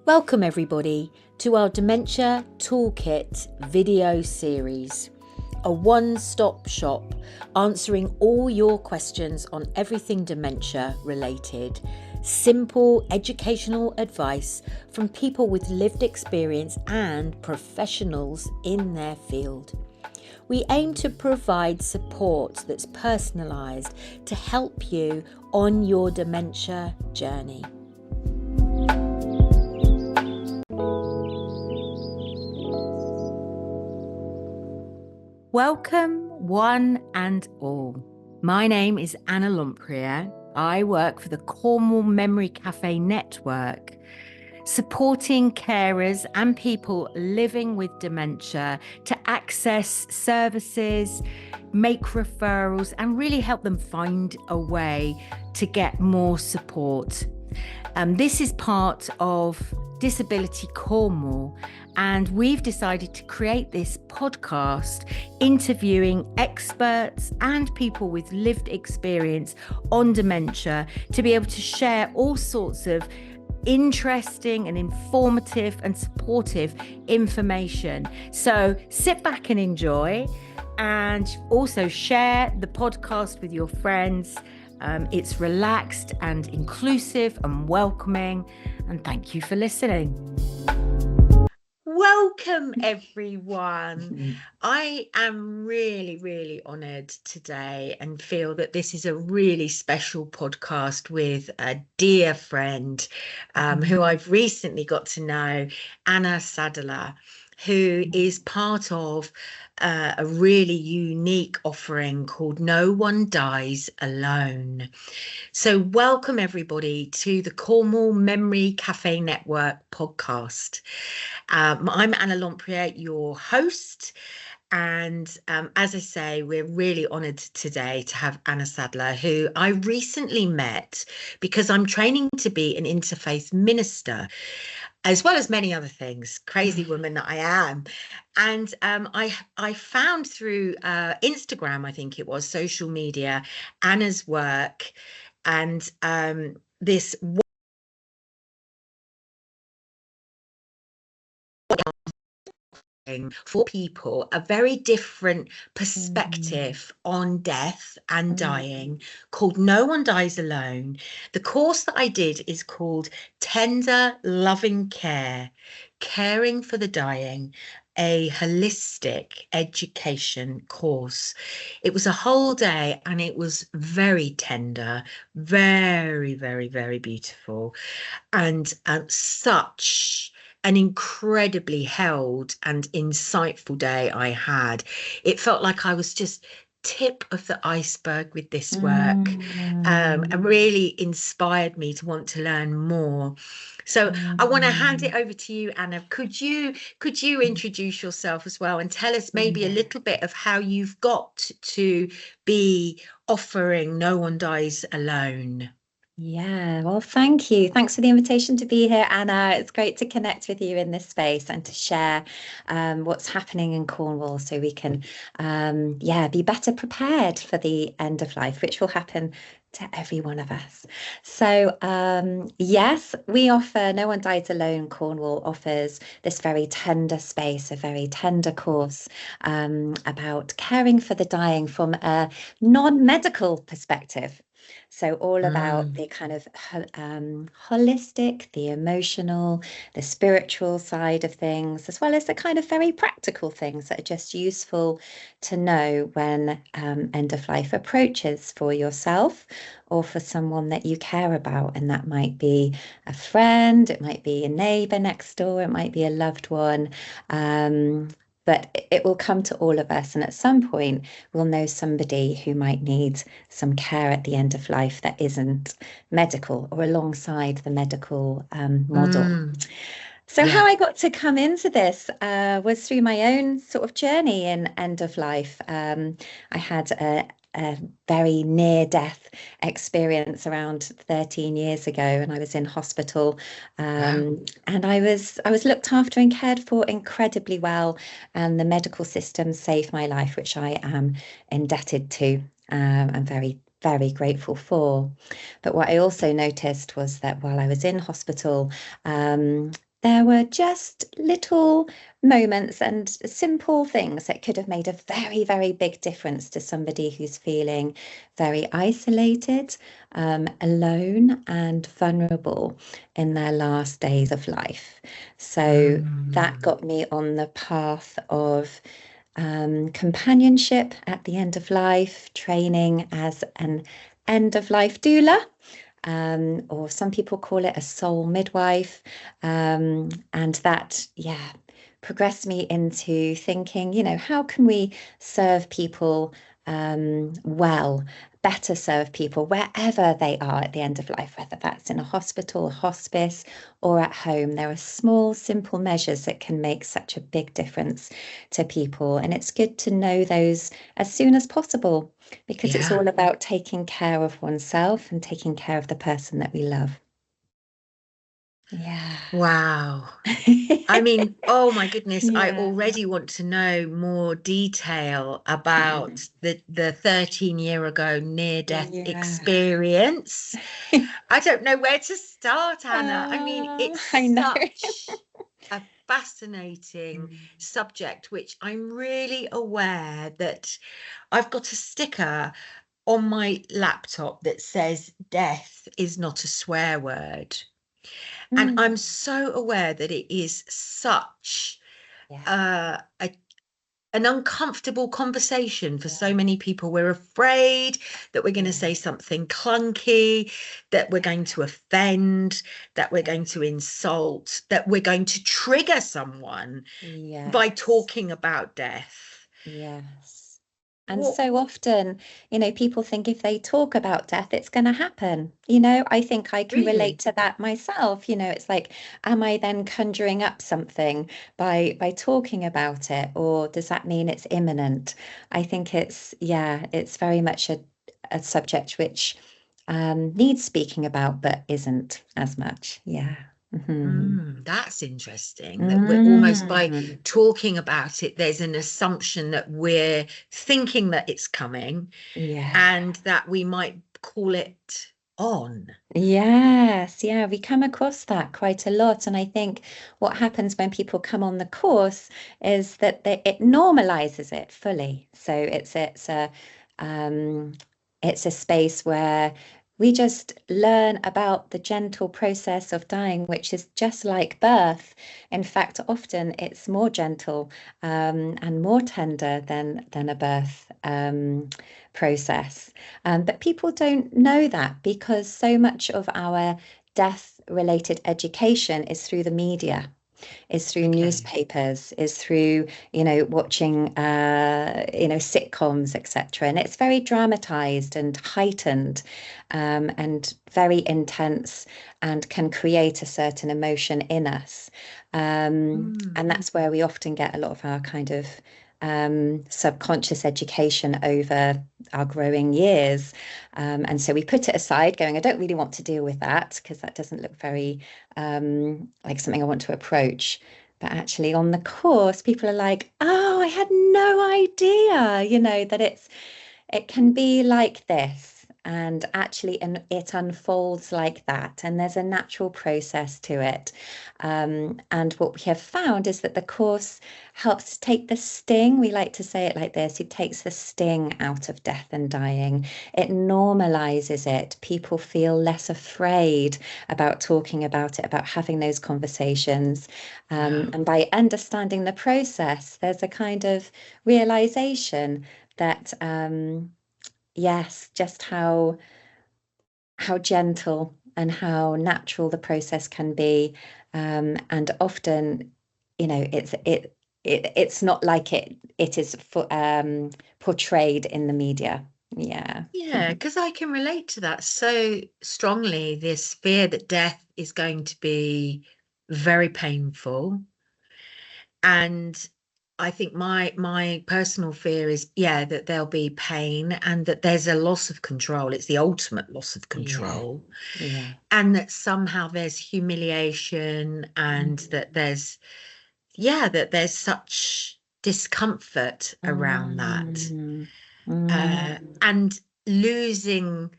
Welcome everybody to our Dementia Toolkit video series, a one-stop shop answering all your questions on everything dementia related. Simple educational advice from people with lived experience and professionals in their field. We aim to provide support that's personalised to help you on your dementia journey. Welcome, one and all. My name is Anna Lempriere. I work for the Cornwall Memory Café Network, supporting carers and people living with dementia to access services, make referrals, and really help them find a way to get more support. This is part of Disability Cornwall, and we've decided to create this podcast interviewing experts and people with lived experience on dementia to be able to share all sorts of interesting and informative and supportive information. So sit back and enjoy, and also share the podcast with your friends. It's relaxed and inclusive and welcoming, and thank you for listening. Welcome everyone. I am really honoured today and feel that this is a really special podcast with a dear friend who I've recently got to know, Anna Sadler, who is part of a really unique offering called No One Dies Alone. So welcome everybody to the Cornwall Memory Café Network podcast. I'm Anna Lempriere, your host. And as I say, we're really honoured today to have Anna Sadler, who I recently met because I'm training to be an interfaith minister, as well as many other things, crazy woman that I am. And I found through Instagram, I think it was, social media, Anna's work, and this for people a very different perspective on death and dying, called No One Dies Alone. The course that I did is called Tender Loving Care, Caring for the Dying, a holistic education course. It was a whole day and it was very tender, very beautiful, and such an incredibly held and insightful day I had. It felt like I was just tip of the iceberg with this work, and really inspired me to want to learn more. So I want to hand it over to you, Anna. Could you introduce yourself as well and tell us maybe a little bit of how you've got to be offering No One Dies Alone? Yeah, well, thank you. Thanks for the invitation to be here, Anna. It's great to connect with you in this space and to share what's happening in Cornwall so we can, be better prepared for the end of life, which will happen to every one of us. So yes, we offer No One Dies Alone. Cornwall offers this very tender space, a very tender course about caring for the dying from a non-medical perspective. So all about the kind of holistic, the emotional, the spiritual side of things, as well as the kind of very practical things that are just useful to know when end of life approaches for yourself or for someone that you care about. And that might be a friend, it might be a neighbour next door, it might be a loved one. But it will come to all of us. And at some point, we'll know somebody who might need some care at the end of life that isn't medical or alongside the medical model. So how I got to come into this was through my own sort of journey in end of life. I had a very near-death experience around 13 years ago, and I was in hospital, and I was looked after and cared for incredibly well, and the medical system saved my life, which I am indebted to. I'm very grateful for. But what I also noticed was that while I was in hospital, There were just little moments and simple things that could have made a very, very big difference to somebody who's feeling very isolated, alone, and vulnerable in their last days of life. So that got me on the path of companionship at the end of life, training as an end of life doula, or some people call it a soul midwife. And that, yeah, progressed me into thinking, how can we serve people well, better serve people wherever they are at the end of life, whether that's in a hospital, hospice, or at home. There are small, simple measures that can make such a big difference to people. And it's good to know those as soon as possible, because it's all about taking care of oneself and taking care of the person that we love. Yeah. Wow. I mean, oh my goodness, I Yeah. already want to know more detail about the 13-year ago near-death Yeah. experience. I don't know where to start, Anna. I mean, it's I know. such a fascinating subject, which I'm really aware that I've got a sticker on my laptop that says death is not a swear word. And I'm so aware that it is such Yeah. an uncomfortable conversation for so many people. We're afraid that we're going to say something clunky, that we're going to offend, that we're going to insult, that we're going to trigger someone by talking about death. Yes. And What? so often, people think if they talk about death, it's going to happen. I think I can relate Really? to that myself. It's like, am I then conjuring up something by talking about it, or does that mean it's imminent? I think it's very much a subject which needs speaking about, but isn't as much. Yeah. That's interesting that we're almost by Mm. talking about it, there's an assumption that we're thinking that it's coming Yeah. and that we might call it on. Yes, yeah, we come across that quite a lot. And I think what happens when people come on the course is that it normalizes it fully. So um, it's a space where we just learn about the gentle process of dying, which is just like birth. In fact, often it's more gentle and more tender than a birth process. But people don't know that because so much of our death related education is through the media, is through Okay. newspapers, is through, watching, sitcoms, etc. And it's very dramatized and heightened, and very intense, and can create a certain emotion in us. And that's where we often get a lot of our kind of subconscious education over our growing years. And so we put it aside, going, I don't really want to deal with that because that doesn't look very like something I want to approach. But actually, on the course, people are like, oh, I had no idea, that it can be like this. And actually, and it unfolds like that. And there's a natural process to it. And what we have found is that the course helps to take the sting. We like to say it like this: it takes the sting out of death and dying. It normalizes it. People feel less afraid about talking about it, about having those conversations. And by understanding the process, there's a kind of realization that yes, just how gentle and how natural the process can be. And often, it's not like it is portrayed in the media. Yeah. Yeah, because I can relate to that so strongly, this fear that death is going to be very painful. And I think my personal fear is, yeah, that there'll be pain and that there's a loss of control. It's the ultimate loss of Yeah. control. Yeah. And that somehow there's humiliation and that there's such discomfort around that. Mm. Mm. And losing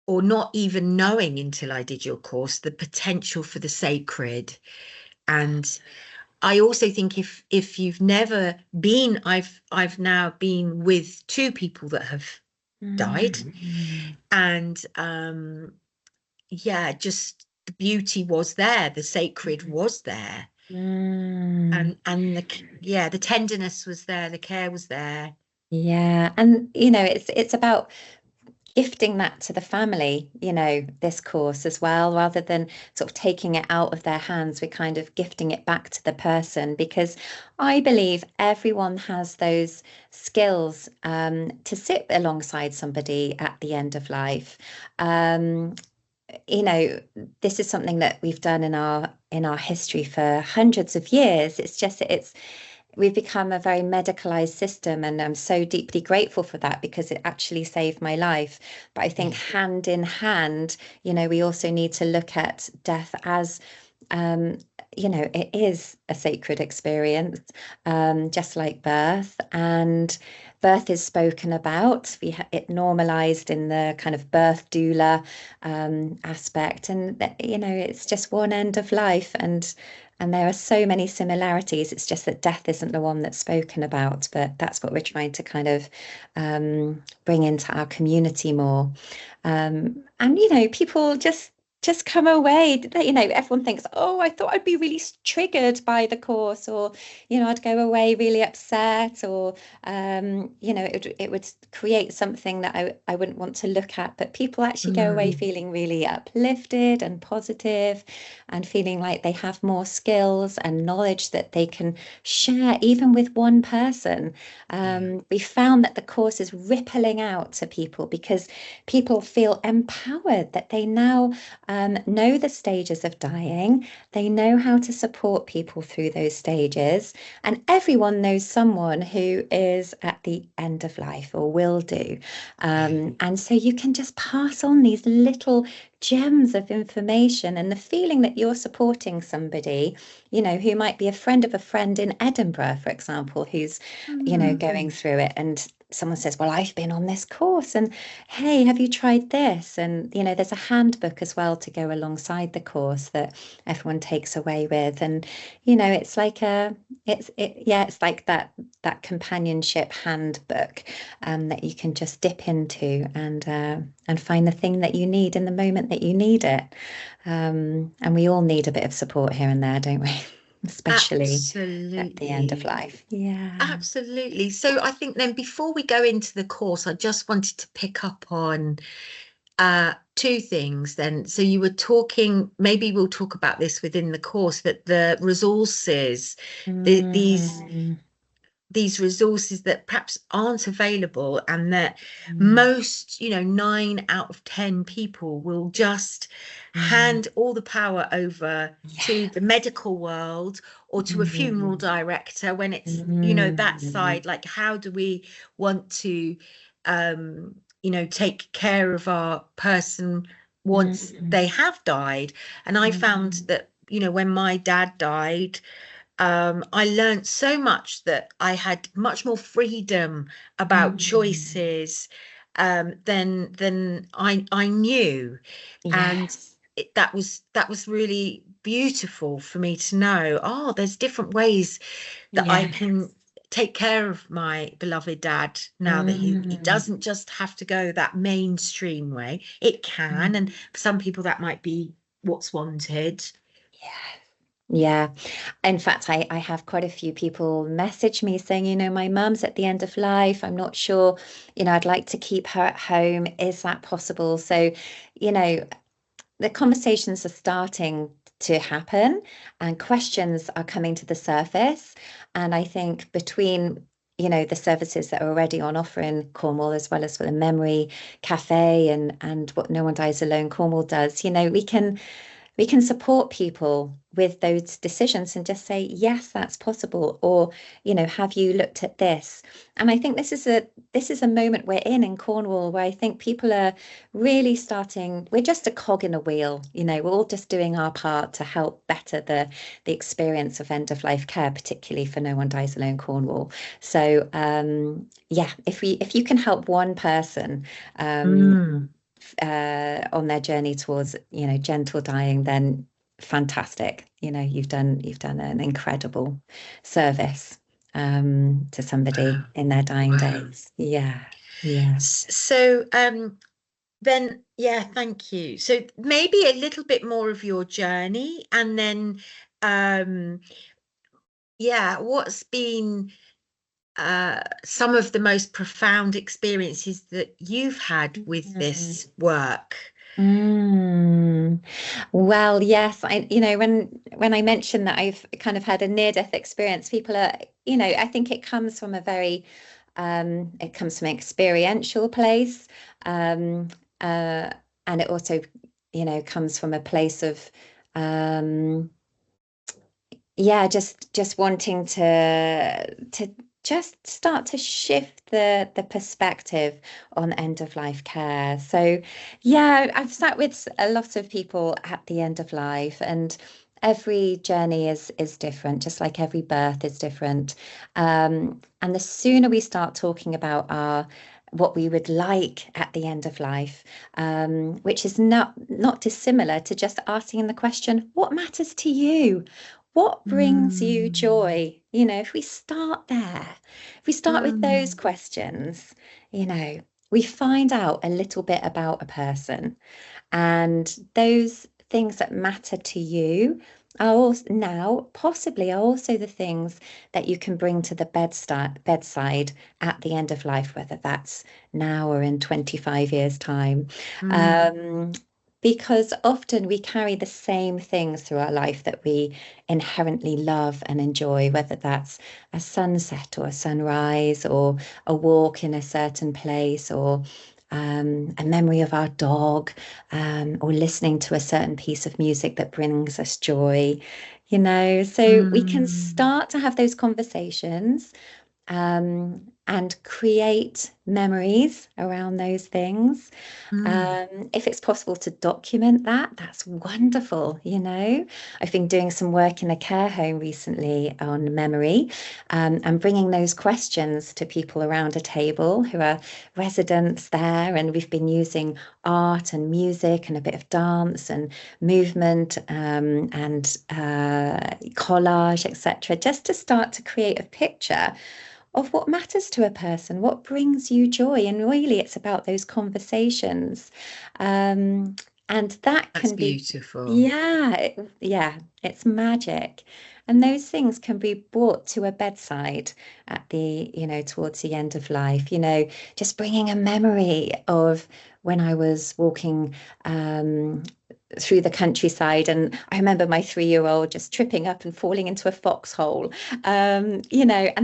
or not even knowing until I did your course the potential for the sacred And I also think if you've never been, I've now been with two people that have died, and yeah, just the beauty was there, the sacred was there, and the tenderness was there, the care was there. Yeah, and it's about gifting that to the family, this course as well, rather than sort of taking it out of their hands. We're kind of gifting it back to the person, because I believe everyone has those skills to sit alongside somebody at the end of life. Um, this is something that we've done in our history for hundreds of years. It's just that we've become a very medicalized system, and I'm so deeply grateful for that, because it actually saved my life. But I think hand in hand, we also need to look at death as it is a sacred experience, just like birth. And birth is spoken about. It normalized in the kind of birth doula aspect, and it's just one end of life, and there are so many similarities. It's just that death isn't the one that's spoken about, but that's what we're trying to kind of bring into our community more. And people just come away. Everyone thinks, oh, I thought I'd be really triggered by the course, or I'd go away really upset, or it would create something that I wouldn't want to look at. But people actually go away feeling really uplifted and positive, and feeling like they have more skills and knowledge that they can share even with one person. We found that the course is rippling out to people, because people feel empowered, that they now know the stages of dying. They know how to support people through those stages. And everyone knows someone who is at the end of life, or will do. And so you can just pass on these little gems of information, and the feeling that you're supporting somebody, who might be a friend of a friend in Edinburgh, for example, who's, going through it. And someone says, well, I've been on this course, and hey, have you tried this? And there's a handbook as well to go alongside the course that everyone takes away with. And it's like it's like that companionship handbook that you can just dip into, and find the thing that you need in the moment that you need it. And we all need a bit of support here and there, don't we? Especially at the end of life. Yeah. Absolutely. So I think then, before we go into the course, I just wanted to pick up on two things then. So you were talking, maybe we'll talk about this within the course, that the resources, these resources that perhaps aren't available, and that most, 9 out of 10 people will just hand all the power over to the medical world, or to a funeral director, when it's, that side. Like, how do we want to, take care of our person once they have died? And I found that, when my dad died, I learned so much, that I had much more freedom about choices than I knew. And that was really beautiful for me to know, oh, there's different ways that I can take care of my beloved dad, now that he doesn't just have to go that mainstream way. It can, and for some people that might be what's wanted. Yeah. In fact, I have quite a few people message me saying, my mum's at the end of life. I'm not sure, I'd like to keep her at home. Is that possible? So, the conversations are starting to happen, and questions are coming to the surface. And I think between the services that are already on offer in Cornwall, as well as for the Memory Cafe, and what No One Dies Alone Cornwall does, we can support people with those decisions, and just say, yes, that's possible, or have you looked at this? And I think this is a moment we're in Cornwall, where I think people are really starting. We're just a cog in a wheel, we're all just doing our part to help better the experience of end of life care, particularly for No One Dies Alone Cornwall. So if you can help one person on their journey towards gentle dying, then fantastic. You've done an incredible service to somebody Wow. in their dying Wow. days. Yeah, yeah. So then, yeah, thank you. So maybe a little bit more of your journey, and then um yeah, what's been some of the most profound experiences that you've had with Mm. this work? Mm. Well, yes, when I mentioned that I've kind of had a near-death experience, people are, I think it comes from it comes from an experiential place, um, uh, and it also, comes from a place of, um, yeah, just wanting to just start to shift the perspective on end of life care. So yeah, I've sat with a lot of people at the end of life, and every journey is different, just like every birth is different. And the sooner we start talking about our what we would like at the end of life, which is not dissimilar to just asking the question, what matters to you? What brings you Mm, joy? If we start there, if we start with those mm, questions, we find out a little bit about a person, and those things that matter to you are also now possibly are also the things that you can bring to the bedside at the end of life, whether that's now or in 25 years' time. mm, Um, because often we carry the same things through our life that we inherently love and enjoy, whether that's a sunset or a sunrise or a walk in a certain place or a memory of our dog, or listening to a certain piece of music that brings us joy, so we can mm, start to have those conversations, and create memories around those things. mm. If it's possible to document that, that's wonderful. I've been doing some work in a care home recently on memory, and bringing those questions to people around a table who are residents there. And we've been using art and music and a bit of dance and movement, and collage, etc., just to start to create a picture of what matters to a person, what brings you joy. And really, it's about those conversations. Um, and that That's can be, beautiful. yeah, yeah, it's magic. And those things can be brought to a bedside at towards the end of life, just bringing a memory of when I was walking, through the countryside. And I remember my 3-year-old just tripping up and falling into a foxhole, and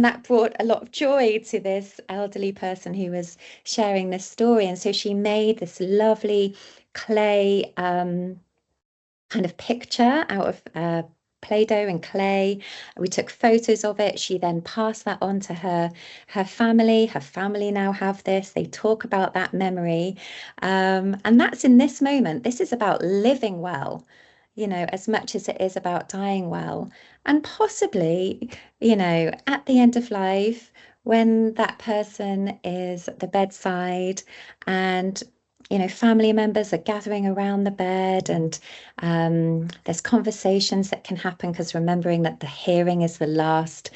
that brought a lot of joy to this elderly person who was sharing this story. And so she made this lovely clay, kind of picture out of Play-Doh and clay. We took photos of it. She then passed that on to her family. Her family now have this. They talk about that memory. And that's in this moment. This is about living well, as much as it is about dying well. And possibly, at the end of life, when that person is at the bedside and family members are gathering around the bed, and there's conversations that can happen, because remembering that the hearing is the last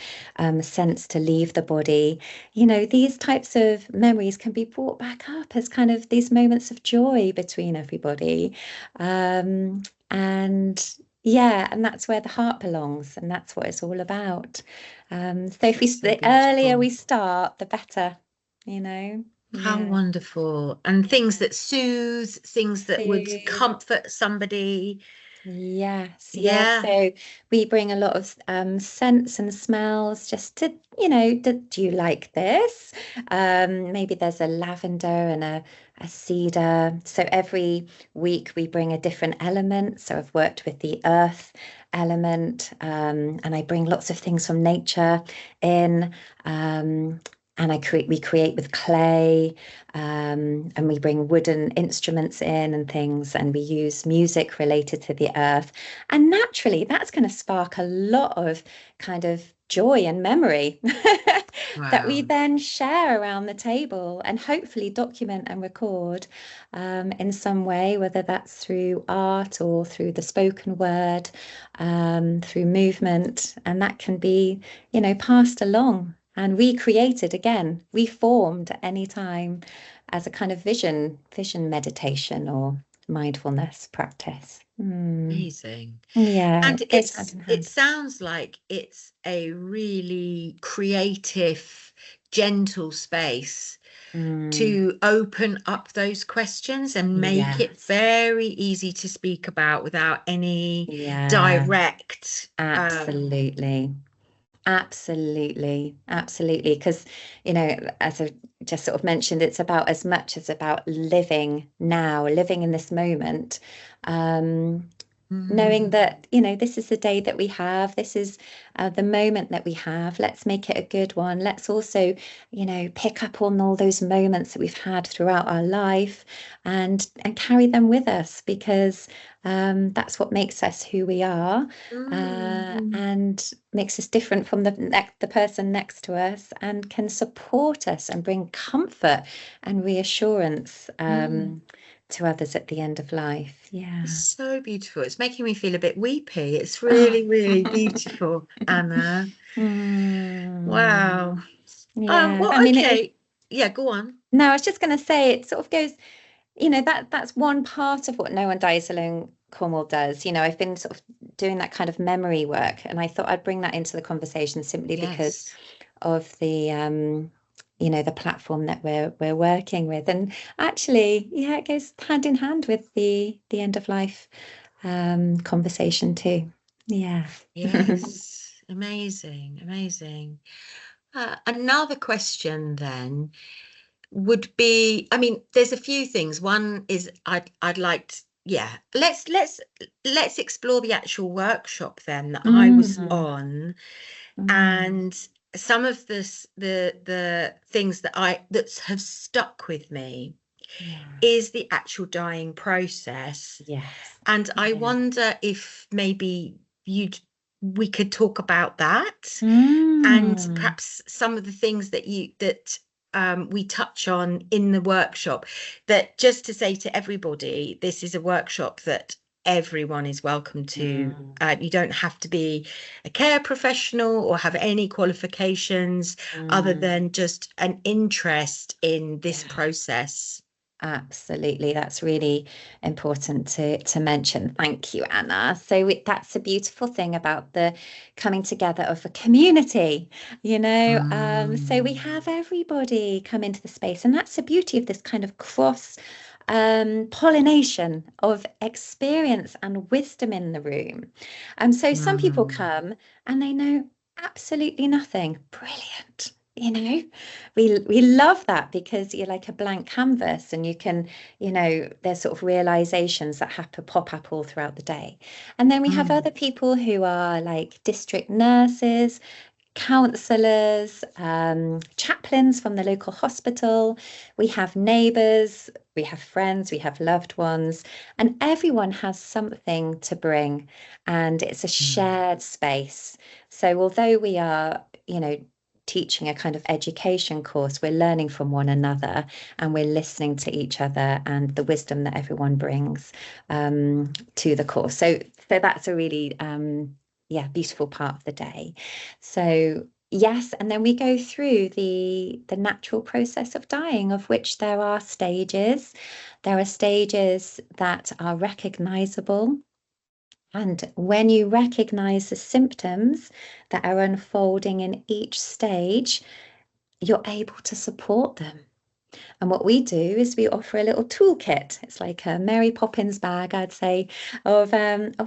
sense to leave the body. These types of memories can be brought back up as kind of these moments of joy between everybody. Um, and yeah, and that's where the heart belongs, and that's what it's all about. So if That's so the earlier beautiful. we start, the better, you know. How Yeah. wonderful. And things that soothe, things that would Yeah. comfort somebody. Yes, yes. Yeah. So we bring a lot of scents and smells just to, do you like this? Maybe there's a lavender and a cedar. So every week we bring a different element. So I've worked with the earth element, and I bring lots of things from nature in. And we create with clay, and we bring wooden instruments in and things, and we use music related to the earth. And naturally, that's going to spark a lot of kind of joy and memory. that we Wow. then share around the table and hopefully document and record in some way, whether that's through art or through the spoken word, through movement, and that can be, passed along and recreated again, reformed at any time as a kind of vision meditation or mindfulness practice. Amazing. Yeah, And it goes hand in it hand. sounds like it's a really creative, gentle space to open up those questions and make it Yes. very easy to speak about without any Yeah, direct absolutely. Absolutely, absolutely. Because, as I just sort of mentioned, it's about as much as about living now, living in this moment. Um, Knowing that, this is the day that we have, this is the moment that we have. Let's make it a good one. Let's also, pick up on all those moments that we've had throughout our life and carry them with us, because that's what makes us who we are, and makes us different from the person next to us, and can support us and bring comfort and reassurance to others at the end of life. Yeah. It's so beautiful. It's making me feel a bit weepy. It's Oh. really, really beautiful, Anna. Wow. Yeah. I Well, mean, it is. okay. Yeah, go on. No, I was just going to say it sort of goes, that's one part of what No One Dies Alone Cornwall does. I've been sort of doing that kind of memory work, and I thought I'd bring that into the conversation simply because Yes. of the platform that we're working with. And actually, yeah, it goes hand in hand with the end of life conversation too. Yeah. Yes. Amazing. Amazing. Another question then would be, I mean, there's a few things. One is I'd like to, yeah, let's explore the actual workshop then that I was Mm, on, mm, and some of the things that have stuck with me yeah. is the actual dying process. Yes. And I Yeah. wonder if maybe you'd we could talk about that, and Mm, perhaps some of the things that we touch on in the workshop. That, just to say to everybody, this is a workshop that everyone is welcome to. mm, You don't have to be a care professional or have any qualifications other mm. than just an interest in this Yeah. process. Absolutely, that's really important to mention. Thank you, Anna. So that's a beautiful thing about the coming together of a community, So we have everybody come into the space, and that's the beauty of this kind of cross pollination of experience and wisdom in the room. So some people Mm. come and they know absolutely nothing. Brilliant. We love that, because you're like a blank canvas, and you can, there's sort of realizations that happen, pop up all throughout the day. And then we have Mm. other people who are like district nurses, counsellors, chaplains from the local hospital. We have neighbours, we have friends, we have loved ones, and everyone has something to bring. And it's a Mm. shared space. So although we are, teaching a kind of education course, we're learning from one another, and we're listening to each other and the wisdom that everyone brings to the course. So that's a really beautiful part of the day. So yes, and then we go through the natural process of dying, of which there are stages. There are stages that are recognizable. And when you recognize the symptoms that are unfolding in each stage, you're able to support them. And what we do is we offer a little toolkit. It's like a Mary Poppins bag, I'd say, of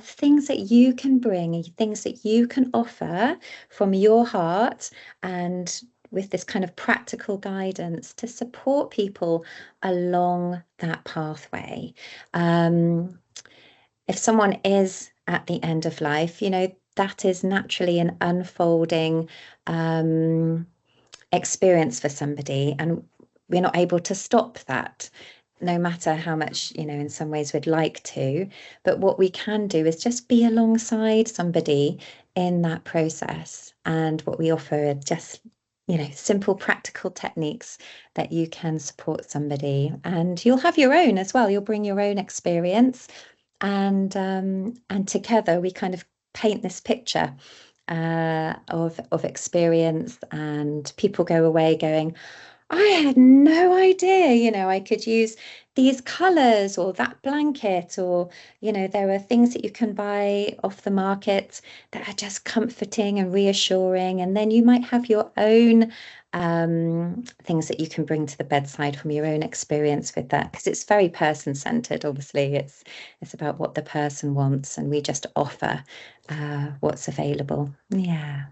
things that you can bring, things that you can offer from your heart, and with this kind of practical guidance to support people along that pathway. If someone is at the end of life, that is naturally an unfolding experience for somebody, and we're not able to stop that, no matter how much, in some ways we'd like to. But what we can do is just be alongside somebody in that process. And what we offer are just simple practical techniques that you can support somebody, and you'll have your own as well. You'll bring your own experience, and together we kind of paint this picture of experience, and people go away going, I had no idea, I could use these colors or that blanket, or, there are things that you can buy off the market that are just comforting and reassuring. And then you might have your own things that you can bring to the bedside from your own experience with that, because it's very person-centered. Obviously, it's about what the person wants, and we just offer what's available. Yeah.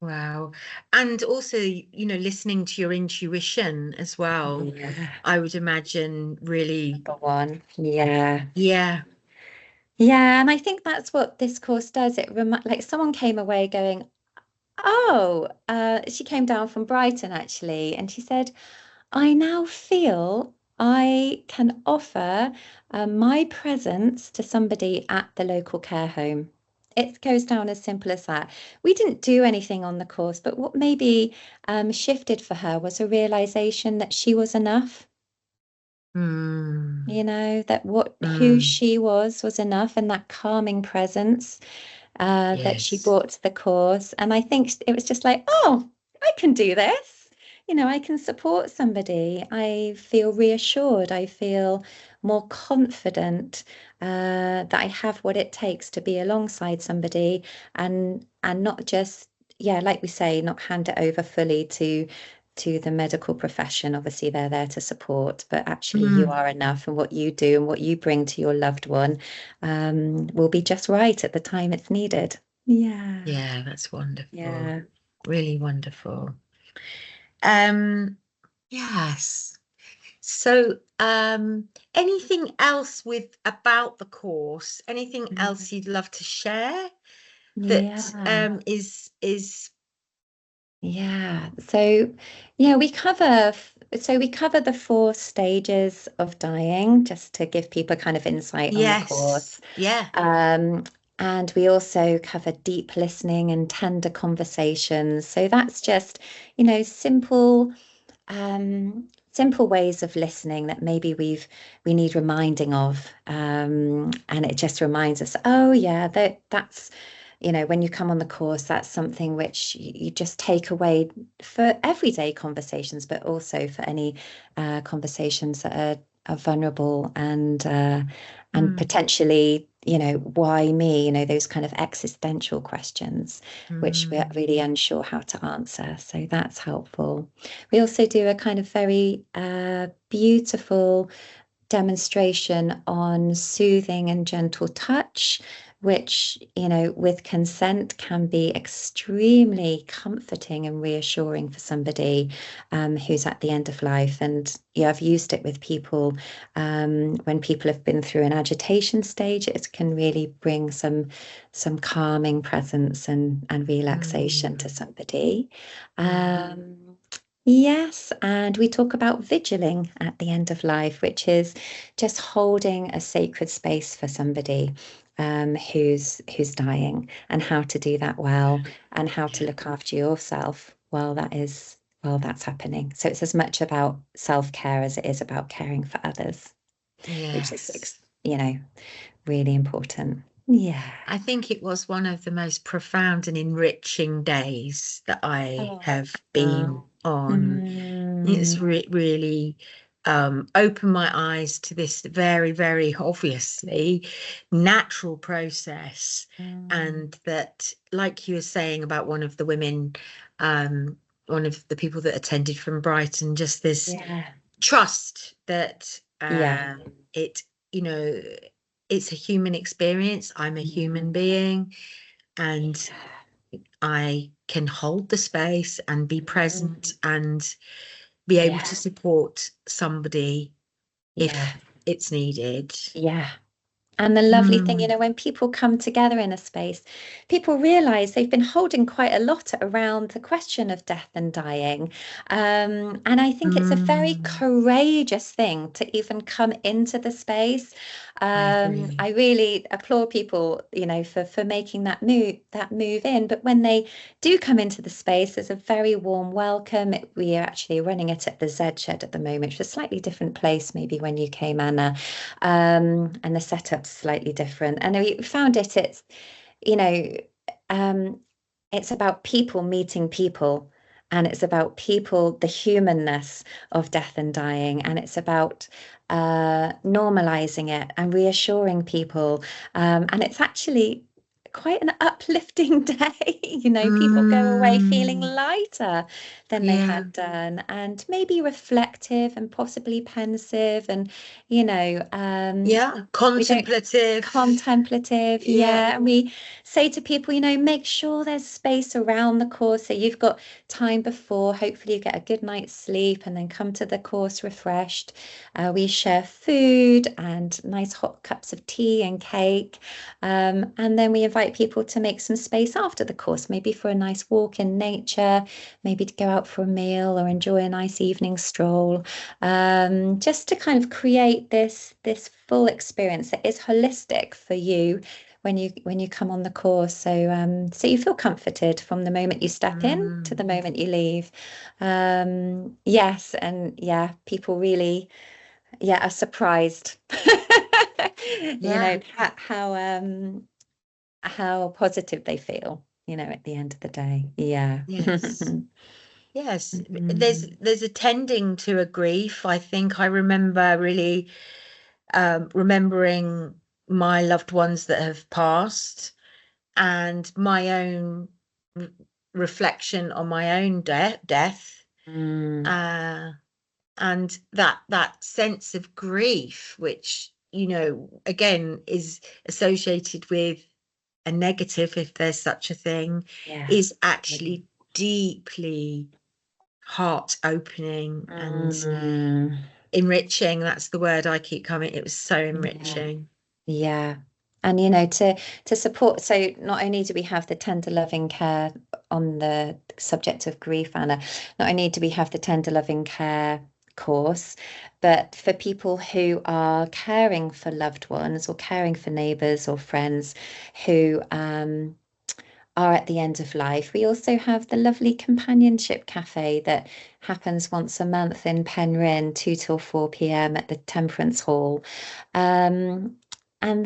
Wow. And also, listening to your intuition as well, Yeah. I would imagine really, Number one. Yeah. yeah. Yeah, and I think that's what this course does. Like someone came away going, "Oh," she came down from Brighton actually, and she said, "I now feel I can offer my presence to somebody at the local care home." It goes down as simple as that. We didn't do anything on the course, but what maybe shifted for her was a realization that she was enough. Mm, That who mm, she was enough, and that calming presence that she yes. brought to the course. And I think it was just like, oh, I can do this. I can support somebody. I feel reassured. I feel more confident that I have what it takes to be alongside somebody, and not just, yeah, like we say, not hand it over fully to the medical profession. Obviously, they're there to support, but actually, you Mm, are enough, and what you do and what you bring to your loved one will be just right at the time it's needed. Yeah, yeah, that's wonderful. yeah. Really wonderful. Um, yes. So, anything else with about the course? Anything else Mm. you'd love to share that Yeah, is yeah. So, yeah, we cover the four stages of dying, just to give people kind of insight on the yes, course. yeah. Um, and we also cover deep listening and tender conversations. So that's just, simple ways of listening that maybe we need reminding of. And it just reminds us, oh yeah, that's, when you come on the course, that's something which you just take away for everyday conversations, but also for any conversations that are vulnerable, and Mm, potentially, why me? Those kind of existential questions which we're mm, really unsure how to answer. So that's helpful. We also do a kind of very beautiful demonstration on soothing and gentle touch, which, with consent, can be extremely comforting and reassuring for somebody who's at the end of life. And yeah, I've used it with people when people have been through an agitation stage. It can really bring some calming presence and relaxation to mm, somebody. mm. Yes, and we talk about vigiling at the end of life, which is just holding a sacred space for somebody who's dying, and how to do that well, and how to Yeah. look after yourself while that's happening. So it's as much about self-care as it is about caring for others, which is, Yes. really important. Yeah. I think it was one of the most profound and enriching days that I Oh, have been wow. on. It's Mm, really opened my eyes to this very, very obviously natural process. mm, And that, like you were saying about one of the women, um, one of the people that attended from Brighton, just this yeah. trust that Yeah. it, you know, it's a human experience. I'm a human Mm, being, and yeah. I can hold the space and be present Mm, and be able to yeah. support somebody Yeah. if it's needed. Yeah. And the lovely thing, when people come together in a space, people realize they've been holding quite a lot around the question of death and dying. And I think it's a very courageous thing to even come into the space. I really applaud people, for making that move in. But when they do come into the space, there's a very warm welcome. We are actually running it at the Z Shed at the moment, which is a slightly different place, maybe when you came, Anna. And the setup's slightly different. And we found you know, it's about people meeting people, and it's about people, the humanness of death and dying, and it's about normalizing it and reassuring people. And it's actually quite an uplifting day. People go away feeling lighter than they had done, and maybe reflective and possibly pensive, and contemplative. And we say to people, make sure there's space around the course, so you've got time before, hopefully you get a good night's sleep and then come to the course refreshed. We share food and nice hot cups of tea and cake, and then we invite people to make some space after the course, maybe for a nice walk in nature, maybe to go out for a meal or enjoy a nice evening stroll, just to kind of create this full experience that is holistic for you when you come on the course. So you feel comforted from the moment you step in to the moment you leave. Yes, and yeah, people really are surprised. How positive they feel, at the end of the day. Yeah. Yes, there's a tending to a grief. I think I remember really remembering my loved ones that have passed, and my own reflection on my own death, and that sense of grief, which again is associated with a negative, if there's such a thing, is actually deeply heart opening and enriching. That's the word I keep coming. It was so enriching. Yeah. And to support, so not only do we have the tender loving care on the subject of grief, Anna, not only do we have the tender loving care course, but for people who are caring for loved ones or caring for neighbours or friends who are at the end of life, we also have the lovely companionship cafe that happens once a month in Penryn, 2 till 4 p.m. at the Temperance Hall. And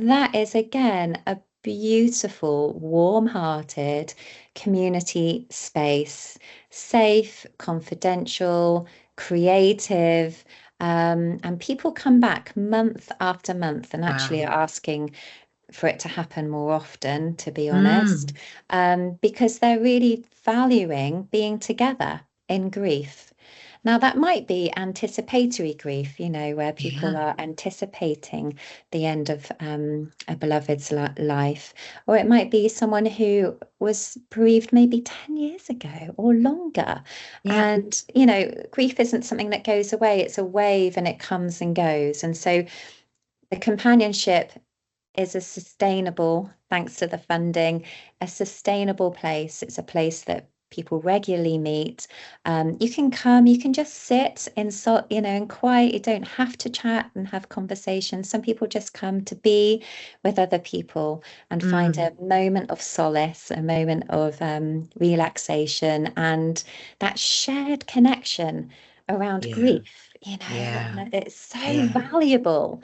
that is, again, a beautiful, warm-hearted community space, safe, confidential, creative, and people come back month after month and actually are asking for it to happen more often, to be honest, because they're really valuing being together in grief. Now, that might be anticipatory grief, where people are anticipating the end of a beloved's life, or it might be someone who was bereaved maybe 10 years ago or longer. And, grief isn't something that goes away, it's a wave and it comes and goes. And so the companionship is a sustainable, thanks to the funding, a sustainable place. It's a place that people regularly meet. You can come, you can just sit in quiet. You don't have to chat and have conversations. Some people just come to be with other people and find a moment of solace, a moment of relaxation, and that shared connection around grief. It's so valuable.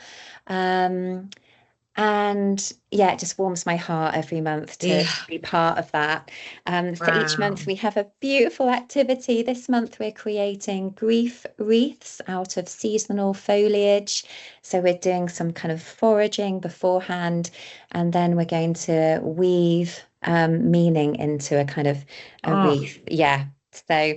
And it just warms my heart every month to be part of that. For each month, we have a beautiful activity. This month, we're creating grief wreaths out of seasonal foliage. So we're doing some kind of foraging beforehand, and then we're going to weave meaning into a kind of a wreath. Yeah. So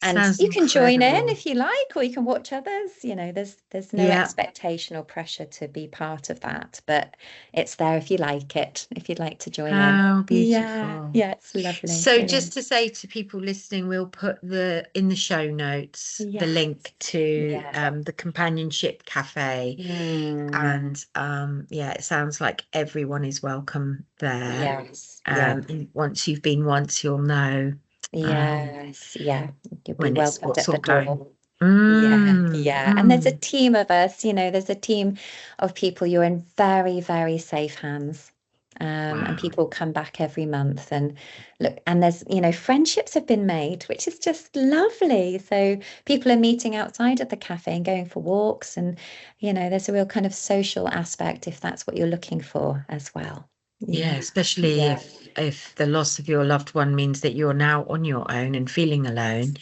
And Sounds you can join in incredible. if you like, or you can watch others. There's no Yeah. expectation or pressure to be part of that, but it's there if you like it, if you'd like to join in. How Yeah, beautiful. yeah, it's lovely. So It just is. to say to people listening, we'll put in the show notes the Yes. link to Yeah. the Companionship Cafe. Mm, And yeah, it sounds like everyone is welcome there. yes. Yeah. Once you've been once, you'll know Yes. Yeah. You'll be when it's welcomed what's at the all going. door. Yeah, yeah. And there's a Mm. team of us, there's a team of people. You're in very, very safe hands. And Wow. people come back every month and look, and there's, friendships have been made, which is just lovely. So people are meeting outside of the cafe and going for walks, and there's a real kind of social aspect if that's what you're looking for as well. Yeah, Yeah, especially yeah, if the loss of your loved one means that you're now on your own and feeling alone.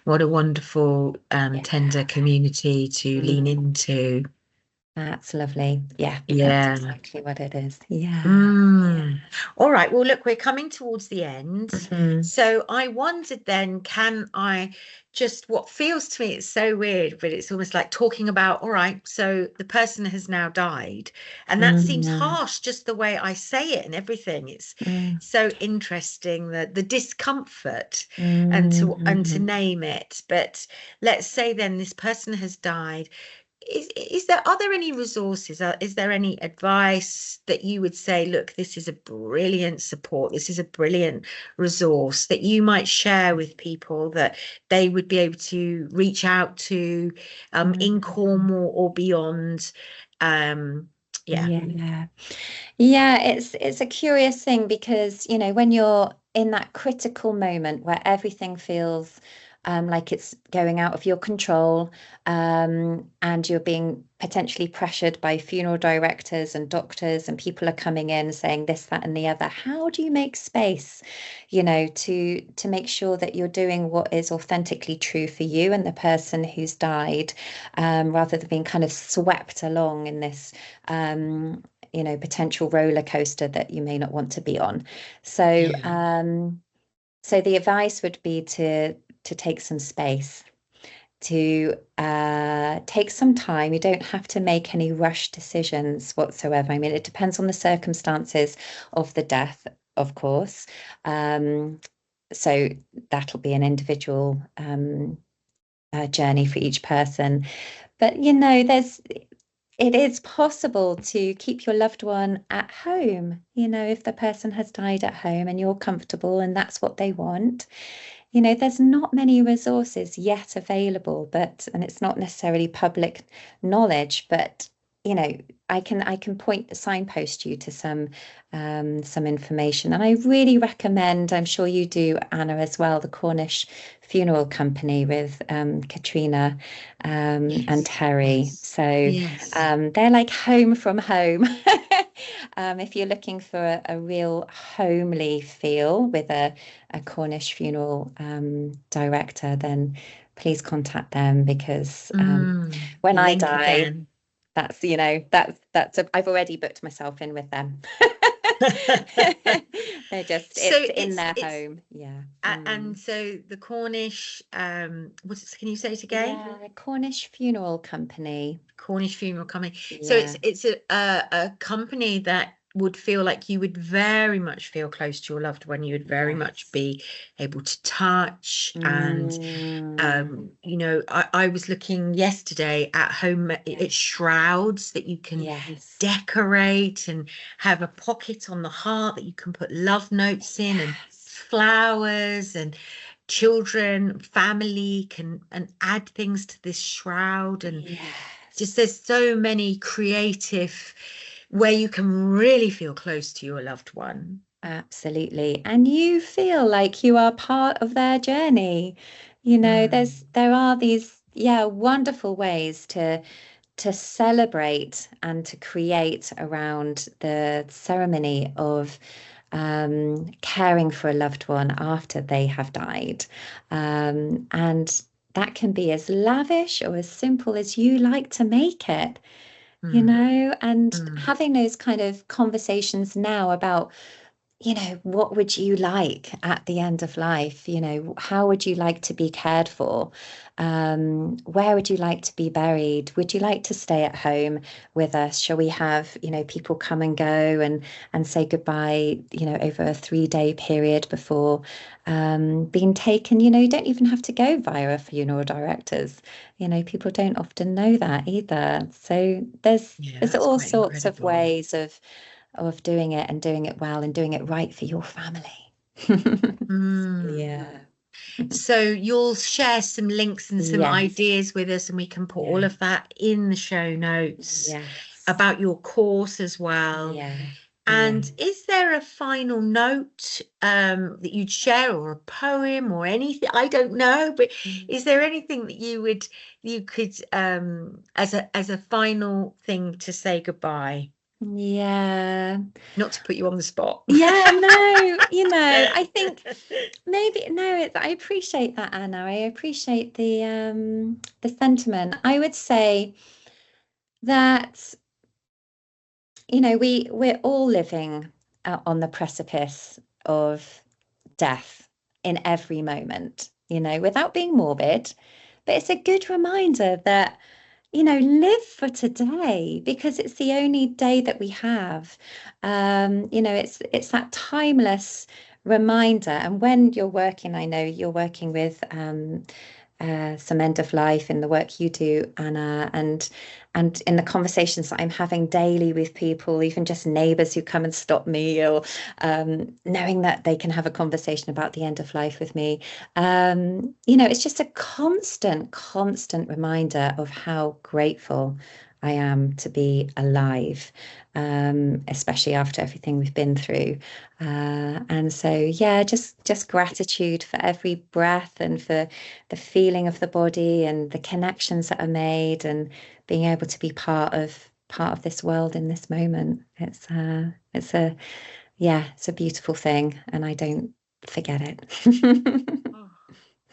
What a wonderful, yeah. tender community to lean Mm, into. that's lovely. Yeah, that's Yeah. exactly what it is. Yeah, yeah. Mm. All right. Well, look, we're coming towards the end. Mhm. So I wondered then, can I just, what feels to me, it's so weird, but it's almost like talking about, all right, so the person has now died. And that seems Mm, harsh, just the way I say it and everything. It's mm, so interesting, the discomfort and to mm. name it. But let's say then this person has died. Are there any resources? Is there any advice that you would say, look, this is a brilliant support, this is a brilliant resource that you might share with people that they would be able to reach out to in Mm. Cornwall or beyond? Um, yeah. Yeah. Yeah, it's a curious thing because, when you're in that critical moment where everything feels like it's going out of your control, and you're being potentially pressured by funeral directors and doctors, and people are coming in saying this, that, and the other. How do you make space, to make sure that you're doing what is authentically true for you and the person who's died, rather than being kind of swept along in this potential roller coaster that you may not want to be on. So, Yeah. so the advice would be to take some space, to take some time. You don't have to make any rush decisions whatsoever. I mean, it depends on the circumstances of the death, of course. So that'll be an individual journey for each person. But it is possible to keep your loved one at home, if the person has died at home and you're comfortable and that's what they want. There's not many resources yet available, and it's not necessarily public knowledge, but you know, I can signpost you to some information. And I really recommend, I'm sure you do, Anna, as well, the Cornish Funeral Company with Katrina and Yes. Terry. So Yes. they're like home from home. If you're looking for a real homely feel with a Cornish funeral director, then please contact them because when I Link die, again. I've already booked myself in with them. So It's in their it's home. Yeah. and Mm. so the Cornish, can you say it again? Yeah, Cornish Funeral Company. Cornish Funeral Company. So Yeah. it's a company that would feel like you would very much feel close to your loved one. You would very much Yes. be able to touch and Mm. I was looking yesterday at home. It's Yes. shrouds that you can Yes. decorate and have a pocket on the heart that you can put love notes in and Yes. flowers, and children, family can and add things to this shroud. And just Yes. there's so many creative where you can really feel close to your loved one. Absolutely. And you feel like you are part of their journey. Mm, There are these, yeah, wonderful ways to celebrate and to create around the ceremony of caring for a loved one after they have died. And that can be as lavish or as simple as you like to make it, mm, and mm. having those kind of conversations now about what would you like at the end of life? How would you like to be cared for? Where would you like to be buried? Would you like to stay at home with us? Shall we have, people come and go and say goodbye, over a 3-day period before being taken? You don't even have to go via a funeral directors. People don't often know that either. So there's all sorts of ways of doing it and doing it well and doing it right for your family. Yeah. So you'll share some links and some ideas with us, and we can put all of that in the show notes about your course as well. And is there a final note that you'd share, or a poem or anything? I don't know, but is there anything that you could as a final thing to say goodbye? Not to put you on the spot. No, I think maybe I appreciate that, Anna. I appreciate the sentiment. I would say that we're all living on the precipice of death in every moment, without being morbid, but it's a good reminder that live for today, because it's the only day that we have. It's that timeless reminder. And when you're working, I know you're working with some end of life in the work you do, Anna, and in the conversations that I'm having daily with people, even just neighbours who come and stop me, or knowing that they can have a conversation about the end of life with me. It's just a constant reminder of how grateful I am to be alive, especially after everything we've been through. And so, just gratitude for every breath and for the feeling of the body and the connections that are made, and being able to be part of this world in this moment. It's a beautiful thing, and I don't forget it.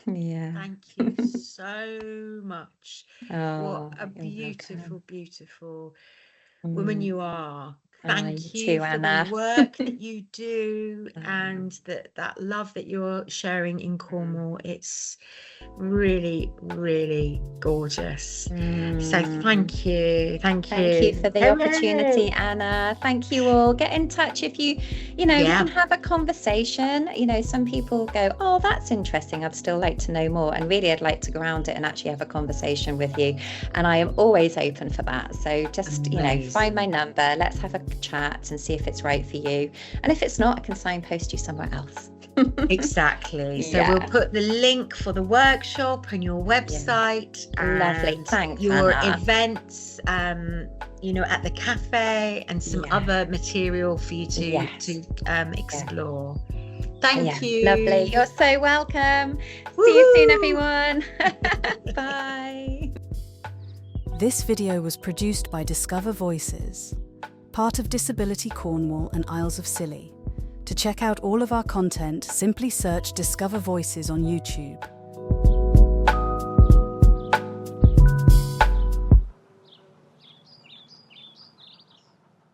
Thank you so much. What a beautiful woman you are. Thank you for Anna. the work that you do, and that love that you're sharing in Cornwall. It's really, really gorgeous. So thank you. Thank you for the opportunity, Anna. Thank you all. Get in touch if you can have a conversation. Some people go, oh, that's interesting, I'd still like to know more, and really I'd like to ground it and actually have a conversation with you, and I am always open for that. So just find my number, let's have a chat and see if it's right for you, and if it's not, I can signpost you somewhere else. Exactly. So we'll put the link for the workshop and your website. Lovely. Thanks, your Anna. Events at the cafe, and some other material for you to explore. Thank you. Lovely. You're so welcome. Woo-hoo! See you soon, everyone. Bye. This video was produced by Discover Voices, part of Disability Cornwall and Isles of Scilly. To check out all of our content, simply search Discover Voices on YouTube.